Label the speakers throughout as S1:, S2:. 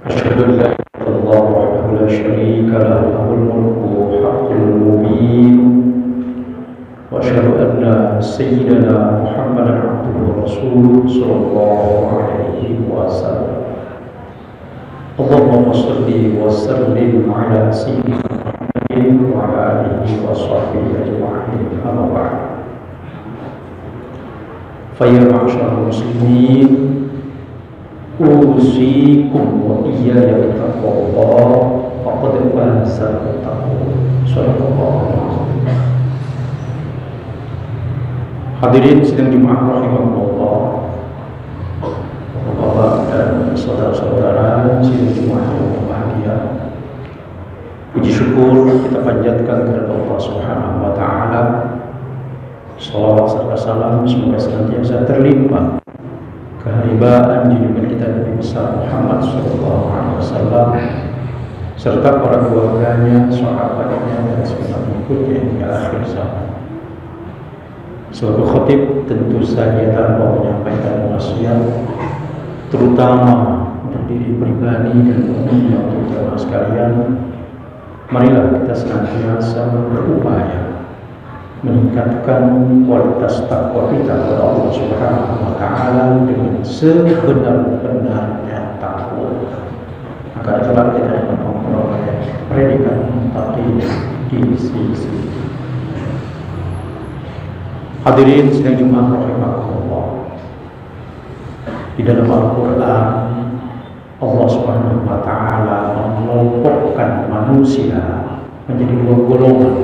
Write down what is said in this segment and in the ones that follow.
S1: أشهد أن لا إله إلا الله وحده لا شريك له له الملك حق المبين وأشهد أن سيدنا محمدا عبده ورسوله صلى الله عليه وسلم اللهم صل وسلم على سيدنا محمد وعلى آله وصحبه أجمعين أما بعد فيا معشر المسلمين أوصيكم وإياي بتقوى الله فقد فاز المتقون صدق الله العظيم. Hadirin sidang Jumat rahimahullah, Bapak dan saudara-saudara sidang Jumat yang berbahagia. Puji syukur kita panjatkan kepada Allah Subhanahu wa taala. Shalawat serta salam semoga senantiasa terlimpah keharibaan junjungan kita Nabi besar Muhammad sallallahu alaihi wasallam serta para keluarganya, sahabatnya dan segala pengikutnya hingga akhir zaman. Sebagai khatib tentu saja tanpa menyampaikan wasiat terutama untuk diri pribadi dan umumnya untuk jemaah sekalian, marilah kita senantiasa berupaya meningkatkan kualitas takwa kita kepada Allah Subhanahu wa taala dengan sebenar-benarnya takwa agar kelak kita memperoleh predikat muttaqin di sisi. Hadirin sidang Jumat rahimahullah, di dalam Al-Quran Allah Subhanahu wa taala mengelompokkan manusia menjadi dua golongan.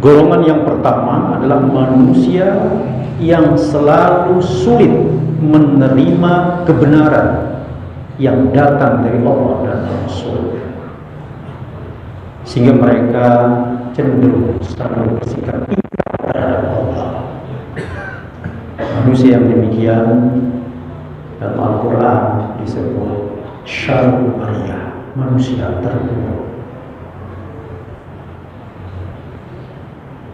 S1: Golongan yang pertama adalah manusia yang selalu sulit menerima kebenaran yang datang dari Allah dan Rasul, sehingga mereka cenderung selalu bersikap ingkar terhadap Allah. Manusia yang demikian dalam Al-Quran disebut syarrul bariyah, manusia terburuk.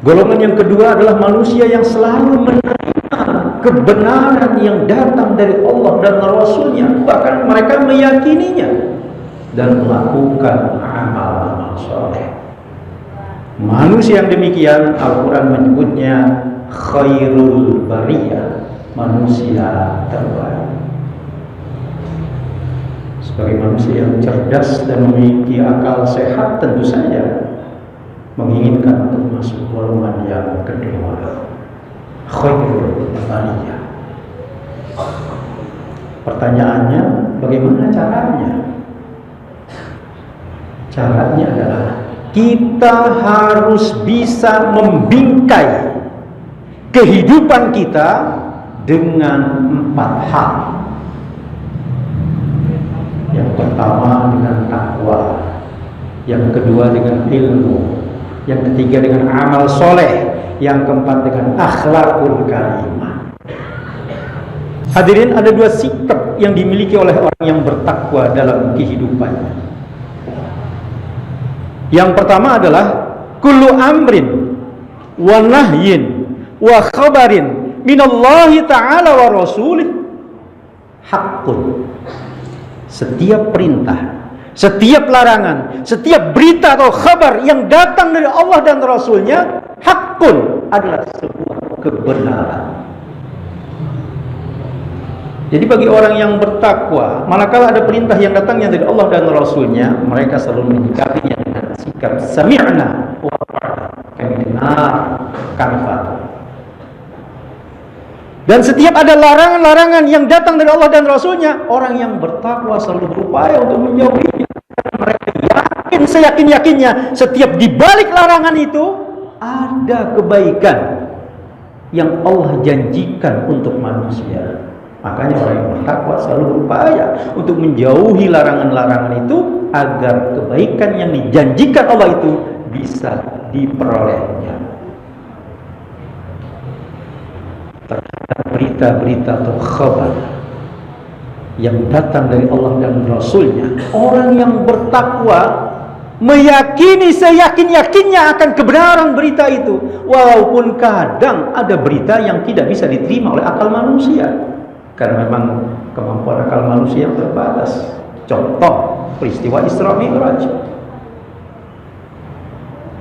S1: Golongan yang kedua adalah manusia yang selalu menerima kebenaran yang datang dari Allah dan Rasulnya, bahkan mereka meyakininya dan melakukan amal-amal soleh. Manusia yang demikian Al-Quran menyebutnya khairul bariyah, manusia terbaik. Sebagai manusia yang cerdas dan memiliki akal sehat, tentu saja menginginkan untuk masuk golongan yang kedua, khairul bariyah. Pertanyaannya, bagaimana caranya? Caranya adalah kita harus bisa membingkai kehidupan kita dengan 4 hal. Yang pertama dengan takwa, yang kedua dengan ilmu, yang ketiga dengan amal soleh, yang keempat dengan akhlakul karimah. Hadirin, ada 2 sikap yang dimiliki oleh orang yang bertakwa dalam kehidupannya. Yang pertama adalah kullu amrin wa nahyin wa khabarin minallahi ta'ala wa rasulih haqqun. Setiap perintah, setiap larangan, setiap berita atau kabar yang datang dari Allah dan Rasulnya, hakun, adalah sebuah kebenaran. Jadi bagi orang yang bertakwa, manakala ada perintah yang datangnya dari Allah dan Rasulnya, mereka selalu menyikapinya dengan sikap sami'na wa ata'na, kami dengar, kami patuh. Dan setiap ada larangan-larangan yang datang dari Allah dan Rasulnya, orang yang bertakwa selalu berupaya untuk menjauhinya. Mereka yakin, seyakin-yakinnya, setiap di balik larangan itu ada kebaikan yang Allah janjikan untuk manusia. Makanya orang yang bertakwa selalu berupaya untuk menjauhi larangan-larangan itu agar kebaikan yang dijanjikan Allah itu bisa diperolehnya. Terhadap berita-berita atau khabar yang datang dari Allah dan Rasulnya, orang yang bertakwa meyakini seyakin-yakinnya akan kebenaran berita itu, walaupun kadang ada berita yang tidak bisa diterima oleh akal manusia, karena memang kemampuan akal manusia yang terbatas. Contoh peristiwa Isra Mi'raj.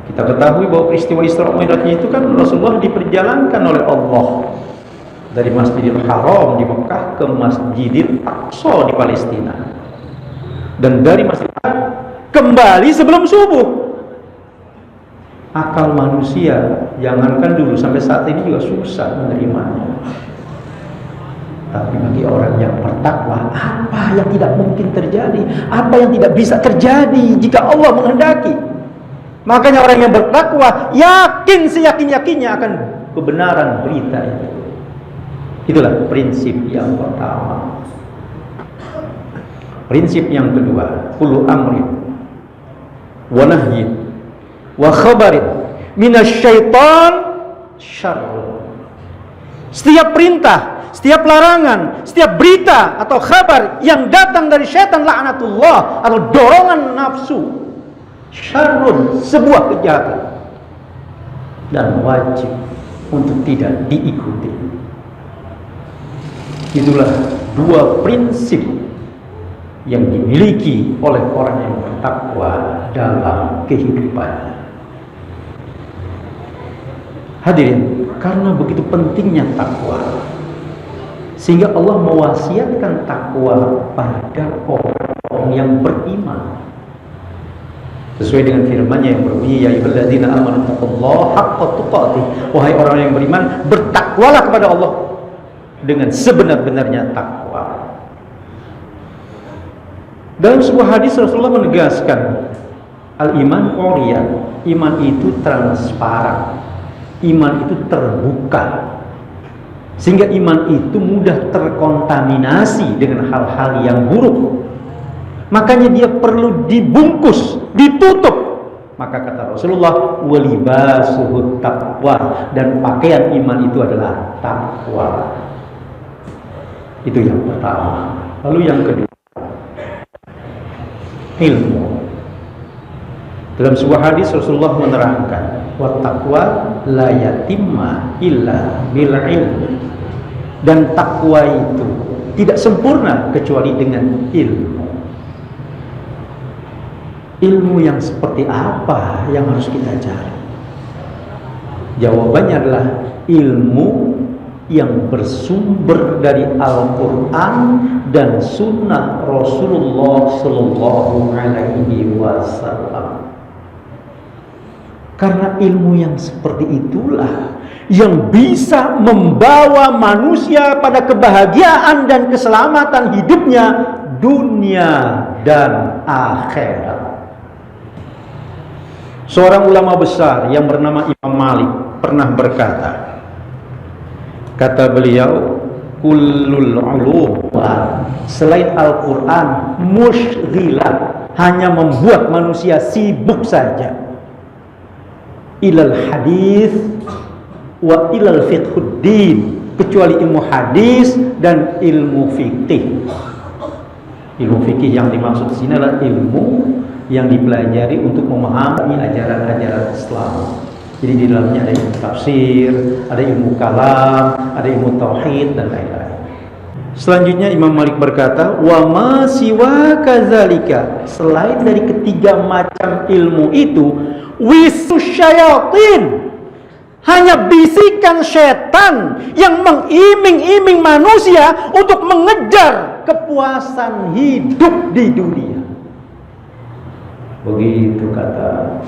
S1: Kita ketahui bahwa peristiwa Isra Mi'raj itu kan Rasulullah diperjalankan oleh Allah dari Masjidil Haram di Mekah ke Masjidil Aqsa di Palestina, dan dari Masjid kembali sebelum subuh. Akal manusia, jangankan dulu, sampai saat ini juga susah menerimanya. Tapi bagi orang yang bertakwa, apa yang tidak mungkin terjadi, apa yang tidak bisa terjadi jika Allah menghendaki. Makanya orang yang bertakwa yakin seyakin-yakinnya akan kebenaran berita itu. Itulah prinsip yang pertama. Prinsip yang kedua, kullu amrin wa nahyin wa khabarin minasyaiton syarrun. Setiap perintah, setiap larangan, setiap berita atau kabar yang datang dari syaitan laknatullah atau dorongan nafsu, syarrun, sebuah kejahatan, dan wajib untuk tidak diikuti. Itulah dua prinsip yang dimiliki oleh orang yang bertakwa dalam kehidupannya. Hadirin, karena begitu pentingnya takwa, sehingga Allah mewasiatkan takwa pada orang yang beriman. Sesuai dengan firman-Nya yang berbunyi, ya ayyuhalladzina amanu taqullaha haqqa tuqatih. Wahai orang yang beriman, bertakwalah kepada Allah dengan sebenar-benarnya takwa. Dalam sebuah hadis Rasulullah menegaskan, al-iman uriyan, iman itu transparan, iman itu terbuka, sehingga iman itu mudah terkontaminasi dengan hal-hal yang buruk. Makanya dia perlu dibungkus, ditutup. Maka kata Rasulullah, walibasuhut taqwa, dan pakaian iman itu adalah takwa. Itu yang pertama. Lalu yang kedua, ilmu. Dalam sebuah hadis Rasulullah menerangkan, wa taqwa la yatimma illa bil ilm. Dan takwa itu tidak sempurna kecuali dengan ilmu. Ilmu yang seperti apa yang harus kita cari? Jawabannya adalah ilmu yang bersumber dari Al-Quran dan Sunnah Rasulullah Sallallahu Alaihi Wasallam. Karena ilmu yang seperti itulah yang bisa membawa manusia pada kebahagiaan dan keselamatan hidupnya dunia dan akhirat. Seorang ulama besar yang bernama Imam Malik pernah berkata, kata beliau, kullul ulum selain Al-Quran mushghilah, hanya membuat manusia sibuk saja, ilal hadis wa ilal fiqhuddin, kecuali ilmu hadis dan ilmu fikih. Ilmu fikih yang dimaksud di sini adalah ilmu yang dipelajari untuk memahami ajaran-ajaran Islam. Jadi di dalamnya ada ilmu tafsir, ada ilmu kalam, ada ilmu tauhid dan lain-lain. Selanjutnya Imam Malik berkata, wa ma siwa kadzalika, selain dari ketiga macam ilmu itu, wisusyayatin, hanya bisikan setan yang mengiming-iming manusia untuk mengejar kepuasan hidup di dunia. Begitu kata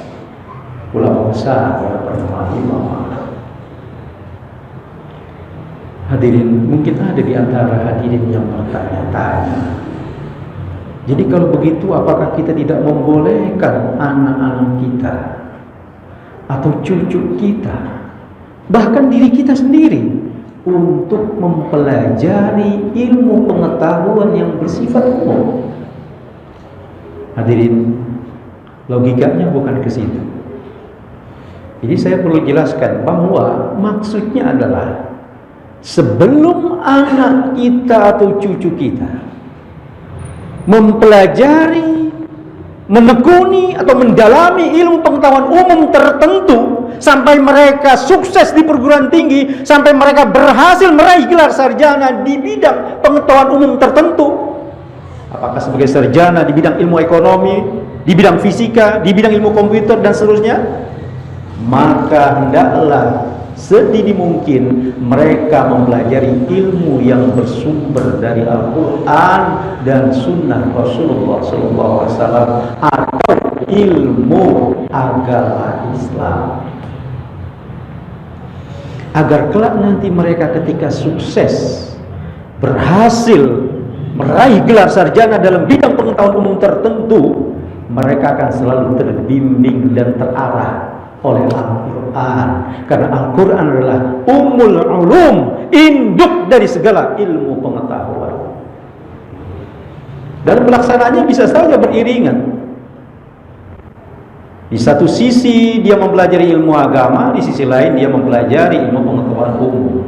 S1: ulama besar yang bernama Imam Malik. Hadirin, mungkin ada di antara hadirin yang bertanya-tanya, jadi kalau begitu apakah kita tidak membolehkan anak-anak kita atau cucu kita, bahkan diri kita sendiri, untuk mempelajari ilmu pengetahuan yang bersifat umum? Hadirin, logikanya bukan ke situ. Jadi saya perlu jelaskan bahwa maksudnya adalah sebelum anak kita atau cucu kita mempelajari, menekuni atau mendalami ilmu pengetahuan umum tertentu sampai mereka sukses di perguruan tinggi, sampai mereka berhasil meraih gelar sarjana di bidang pengetahuan umum tertentu, apakah sebagai sarjana di bidang ilmu ekonomi, di bidang fisika, di bidang ilmu komputer dan seterusnya, maka hendaklah sedini mungkin mereka mempelajari ilmu yang bersumber dari Al-Quran dan Sunnah Rasulullah SAW atau ilmu agama Islam, agar kelak nanti mereka ketika sukses berhasil meraih gelar sarjana dalam bidang pengetahuan umum tertentu, mereka akan selalu terbimbing dan terarah oleh Al-Quran, karena Al-Quran adalah ummul ulum, induk dari segala ilmu pengetahuan. Dan pelaksanaannya bisa saja beriringan. Di satu sisi dia mempelajari ilmu agama, di sisi lain dia mempelajari ilmu pengetahuan umum.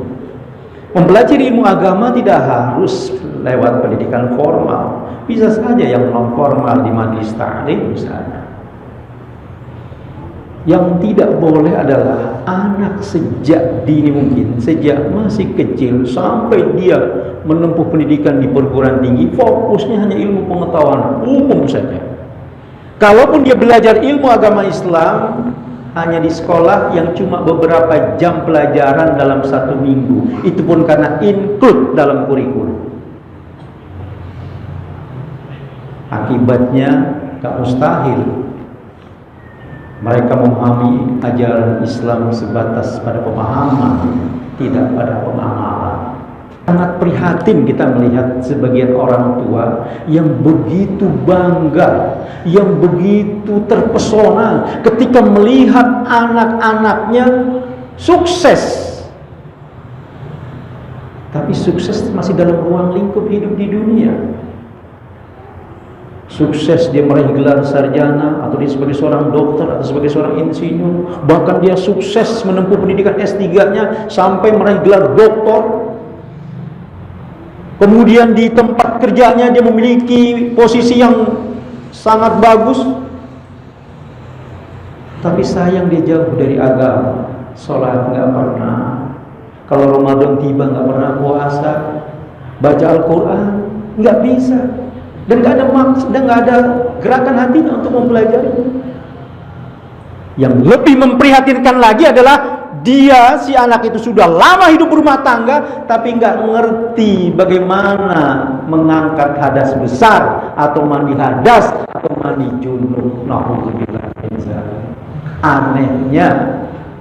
S1: Mempelajari ilmu agama tidak harus lewat pendidikan formal, bisa saja yang non formal di majelis ta'lim misalnya. Yang tidak boleh adalah anak sejak dini mungkin, sejak masih kecil sampai dia menempuh pendidikan di perguruan tinggi, fokusnya hanya ilmu pengetahuan umum saja. Kalaupun dia belajar ilmu agama Islam hanya di sekolah yang cuma beberapa jam pelajaran dalam satu minggu, itu pun karena include dalam kurikulum. Akibatnya tak mustahil mereka memahami ajaran Islam sebatas pada pemahaman, tidak pada pengamalan. Sangat prihatin kita melihat sebagian orang tua yang begitu bangga, yang begitu terpesona ketika melihat anak-anaknya sukses. Tapi sukses masih dalam ruang lingkup hidup di dunia. Sukses dia meraih gelar sarjana, atau dia sebagai seorang dokter, atau sebagai seorang insinyur, bahkan dia sukses menempuh pendidikan S3-nya sampai meraih gelar doktor. Kemudian di tempat kerjanya dia memiliki posisi yang sangat bagus, tapi sayang dia jauh dari agama. Sholat nggak pernah, kalau Ramadan tiba nggak pernah puasa, baca Al-Quran nggak bisa, dan nggak ada maksud dan nggak ada gerakan hatinya untuk mempelajari. Yang lebih memprihatinkan lagi adalah dia, si anak itu sudah lama hidup berumah tangga, tapi nggak ngerti bagaimana mengangkat hadas besar, atau mandi hadas, atau mandi junub. Anehnya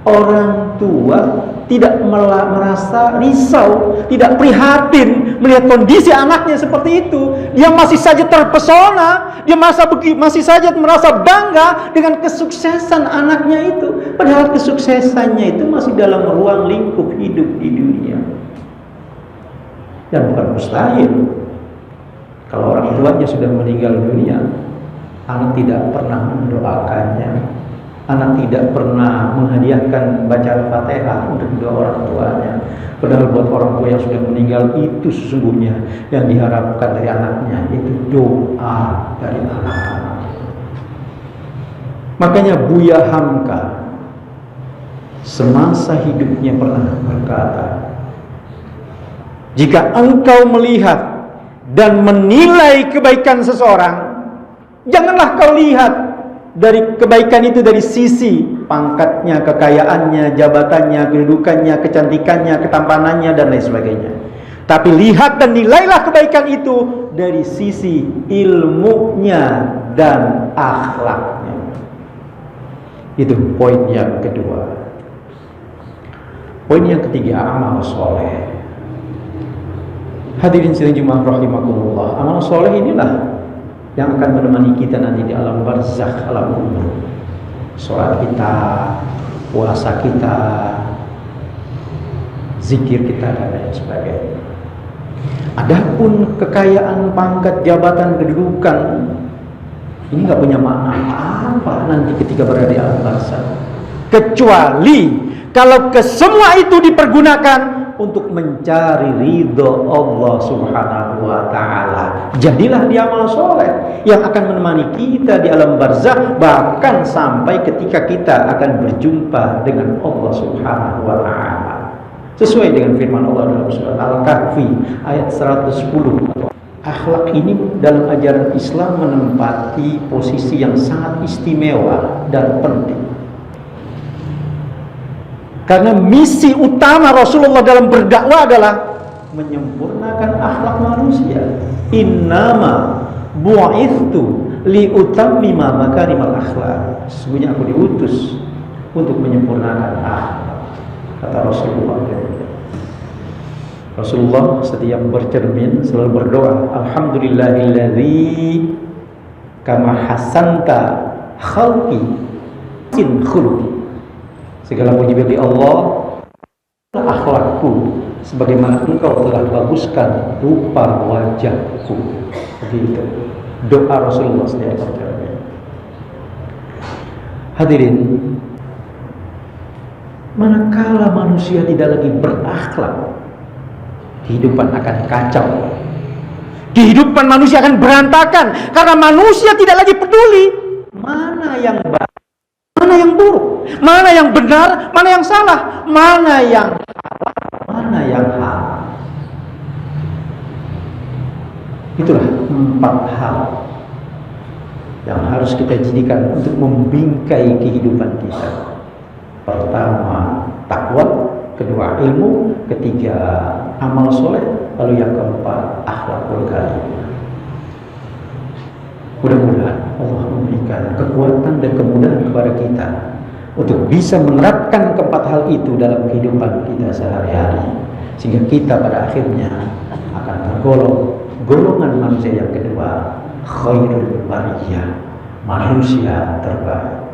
S1: orang tua tidak merasa risau, tidak prihatin melihat kondisi anaknya seperti itu. Dia masih saja terpesona, dia masih saja merasa bangga dengan kesuksesan anaknya itu. Padahal kesuksesannya itu masih dalam ruang lingkup hidup di dunia. Dan bukan mustahil, kalau orang tuanya sudah meninggal dunia, anak tidak pernah mendoakannya, anak tidak pernah menghadiahkan bacaan Fatihah untuk kedua orang tuanya. Padahal buat orang tua yang sudah meninggal itu sesungguhnya yang diharapkan dari anaknya itu doa dari anak-anak. Makanya Buya Hamka semasa hidupnya pernah berkata, jika engkau melihat dan menilai kebaikan seseorang, janganlah kau lihat dari kebaikan itu dari sisi pangkatnya, kekayaannya, jabatannya, kedudukannya, kecantikannya, ketampanannya, dan lain sebagainya. Tapi lihat dan nilailah kebaikan itu dari sisi ilmunya dan akhlaknya. Itu poin yang kedua. Poin yang ketiga, amal soleh. Hadirin sidang Jumat rahimakumullah, amal soleh inilah yang akan menemani kita nanti di alam barzakh, alam kubur. Salat kita, puasa kita, zikir kita, dan lain sebagainya. Adapun kekayaan, pangkat, jabatan, kedudukan, ini nggak punya makna apa nanti ketika berada di alam barzakh, kecuali kalau kesemua itu dipergunakan untuk mencari ridho Allah Subhanahu wa ta'ala. Jadilah dia amal soleh yang akan menemani kita di alam barzakh, bahkan sampai ketika kita akan berjumpa dengan Allah Subhanahu wa ta'ala. Sesuai dengan firman Allah dalam surat Al-Kahfi ayat 110. Akhlak ini dalam ajaran Islam menempati posisi yang sangat istimewa dan penting. Karena misi utama Rasulullah dalam berdakwah adalah menyempurnakan akhlak manusia. Innama bu'ithtu liutammima makarimal akhlak. Sesungguhnya aku diutus untuk menyempurnakan akhlak, kata Rasulullah. Rasulullah setiap bercermin selalu berdoa, alhamdulillahilladzi kama hasanta khalqi sin khuluqi. Segala puji bagi Allah, akhlakku sebagaimana engkau telah baguskan rupa wajahku. Begitu doa Rasulullah setiap bercermin. Hadirin, manakala manusia tidak lagi berakhlak, kehidupan akan kacau. Kehidupan manusia akan berantakan karena manusia tidak lagi peduli mana yang baik, mana yang buruk, mana yang benar, mana yang salah, mana yang halal, mana yang haram. Itulah 4 hal yang harus kita jadikan untuk membingkai kehidupan kita. Pertama, takwa. Kedua, ilmu. Ketiga, amal soleh. Lalu yang keempat, akhlakul karimah. Mudah-mudahan Allah memberikan kekuatan dan kemudahan kepada kita untuk bisa menerapkan keempat hal itu dalam kehidupan kita sehari-hari, sehingga kita pada akhirnya akan tergolong golongan manusia yang kedua, khairul bariyah, manusia terbaik.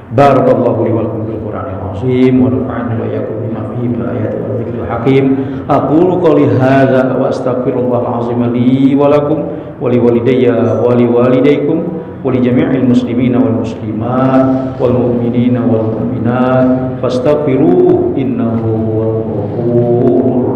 S1: Barakallahu li wa lakum bil Qur'anil azim wa nafa'ani wa iyyakum bima fihi min ayati wa dzikril hakim. Aqulu qouli hadza wa astaghfirullahal azim li wa lakum wa li walidayya wa li walidaykum wa li jami'il muslimina wal muslimat wal mu'minina wal mu'minat fastaghfiruhu innahu huwal ghafurur